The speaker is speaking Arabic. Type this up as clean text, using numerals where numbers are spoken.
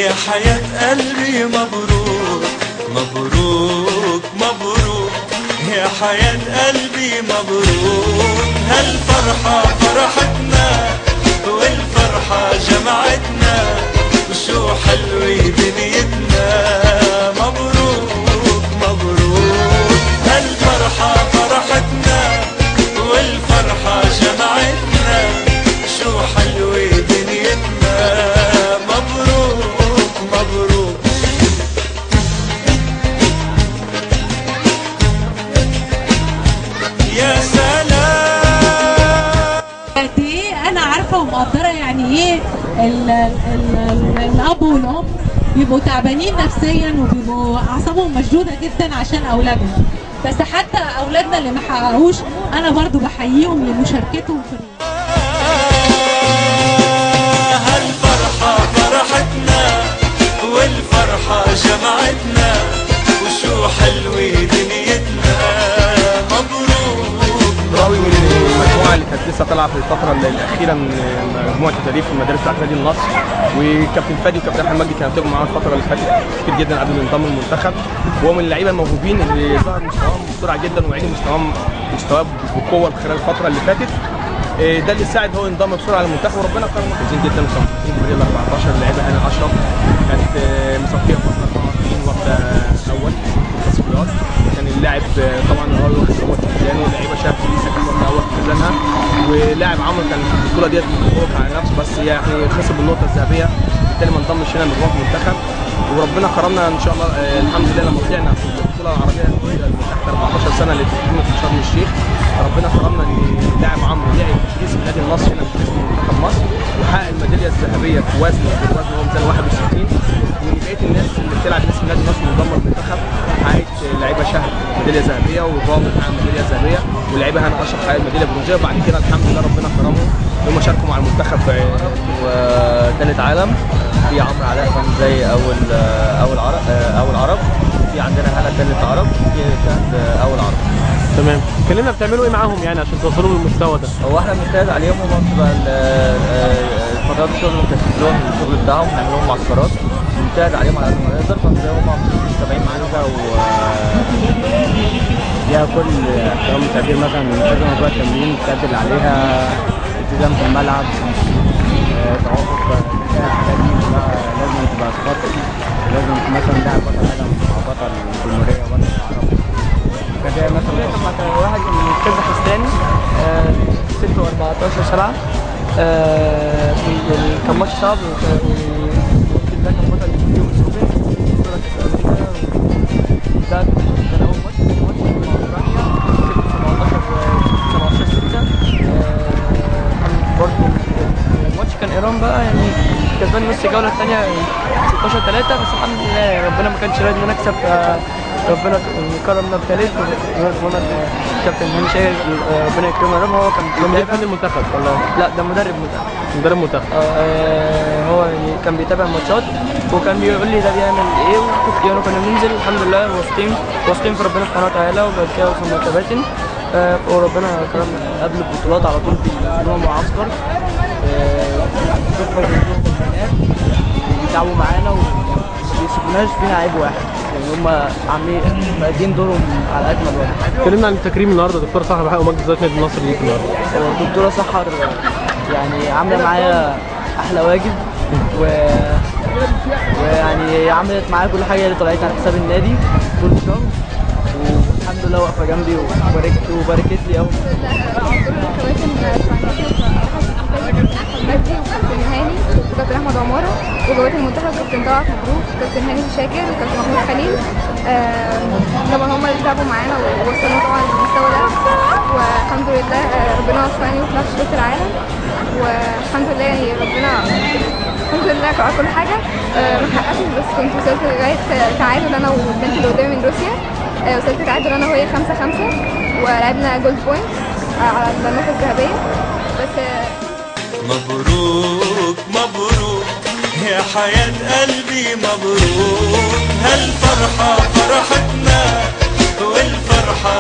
يا حياة قلبي مبروك مبروك مبروك، يا حياة قلبي مبروك. هالفرحة فرحتنا والفرحة جمعتنا، وشو حلوة دنيتنا. مبروك مبروك، هالفرحة فرحتنا والفرحة جمعتنا، شو حلوة دنيتنا. مبروك مبروك. يا سلام. قد ايه انا عارفه ومقدره يعني ايه الاب والام بيبقوا تعبانين نفسيا وبيبقوا اعصابهم مشدوده جدا عشان اولادهم، بس حتى اولادنا اللي ما حققوش انا برضو بحييهم لمشاركتهم في هالفرحه فرحتنا والفرحه جمعتنا، وشو حلوه دنيتنا. راوي من المجموعه اللي كانت لسه طالعه في الفتره الاخيره من مجموعه التدريب في المدارس بتاعت نادي النصر، وكابتن فادي وكابتن احمد مجدي كانوا بيلعبوا معاه الفتره اللي فاتت كتير جدا قبل ما ينضم المنتخب، وهو من اللعيبه الموهوبين اللي ظهر مستواهم بسرعه جدا وعلي مستواه بقوه خلال الفتره اللي فاتت. ده اللي ساعد هو ينضم بسرعه للمنتخب، وربنا كرمه كويسين جدا ومصنفين فريق ال 14 اللعيبه هنا اشرف كانت مصفيه فتره 24 واخده اول في التصفيات، كان اللاعب طبعا هو واخد اول في ميزانه، واللعيبه شاف لسه كان واخد اول في ميزانها، ولاعب عمرو كان في البطوله ديت متفوق على نفسه، بس يعني خسر بالنقطه الذهبيه بالتالي ما انضمش هنا مجموعه المنتخب. وربنا كرمنا ان شاء الله الحمد لله لما طلعنا في البطوله العربيه اللي تحت 14 سنه اللي بتقيم في شرم الشيخ، ربنا كرمنا ان لاعب عمرو لعب في اسم نادي النصر هنا في اسم منتخب مصر، وحقق الميداليه الذهبيه في وزن هو ميزان 61، وان بقيه الناس اللي بتلعب باسم نادي النصر منضمه للمنتخب حققت لعيبه شهد ميداليه ذهبيه، وضابط حقق ميداليه ذهبيه، واللعيبه هنا اشرف حقق ميداليه برونزيه. وبعد كده الحمد لله ربنا كرمهم هم شاركوا مع المنتخب وثالث عالم في عمرو علاء كان زي اول عرب، في عندنا هلا ثالث عرب، في شهد اول عرب. تمام. كلمنا بتعملوا ايه معاهم يعني عشان توصلوا للمستوى ده؟ هو احنا بنجتهد عليهم، وهم بتبقى فترات الشغل بنكثف لهم الشغل بتاعهم، بنعمل لهم معسكرات بنجتهد عليهم على قد ما نقدر، فبنلاقيهم هم متابعين معانا ليها كل احترام وتقدير، مثلا كذا موضوع التمرين بتعدل عليها، التزام في الملعب، توافق الحاجات دي كلها لازم تبقى صفات، لازم مثلا لاعب بطل عالم مع بطل الجمهوريه بطل العرب كده مثلا. واحد من كازاخستان 6 و14/7 كان ماتش صعب، ده كان بطل اليوم السوبر بطولة كأس أمريكا، ده كان أول ماتش مع أستراليا 17/6 كان برضه الماتش كان إيران بقى يعني كسبان نص الجولة الثانية 16/3، بس الحمد لله ربنا ما كانش راضي إن أنا أكسب، ربنا كرمنا بثالث، وربنا الكابتن هاني شاهر ربنا يكرمه يا رب. هو كان مدرب المنتخب ولا؟ لا ده مدرب منتخب. هو يعني كان بيتابع الماتشات وكان بيقول لي ده بيعمل ايه، يعني كنا بننزل الحمد لله واثقين في ربنا سبحانه وتعالى، وبعد كده وصلنا كباتن، وربنا كرمنا قبل البطولات على طول بيعملوا معسكر، بيتعبوا معانا وما بيسيبوناش فينا عيب واحد، يعني هم عاملين مادين دورهم على اجمل وجه. اتكلمنا عن التكريم النهارده، دكتور سحر حق ومجد ذات نادي النصر ليك النهارده. الدكتوره سحر يعني عامله معايا احلى واجب، ويعني عملت معايا كل حاجه اللي طلعت على حساب النادي طول الشهر، والحمد لله واقفه جنبي وباركت لي قوي. مجدي وكابتن هاني وكابتن احمد عماره، وجوات المنتخب كابتن طلعت مبروك وكابتن هاني شاكر وكابتن محمود خليل. طبعا هم اللي تعبوا معانا ووصلونا طبعا للمستوى ده، والحمد لله ربنا وفقني وطلعت في كاس العالم، والحمد لله يعني ربنا الحمد لله على كل حاجه. ما حققتش، بس كنت وصلت لغايه تعادل انا والبنت اللي قدامي من روسيا، وصلت تعادل انا وهي 5-5، ولعبنا جولد بوينت على النقطه الذهبيه بس. مبروك مبروك يا حياة قلبي مبروك، هالفرحة فرحتنا والفرحة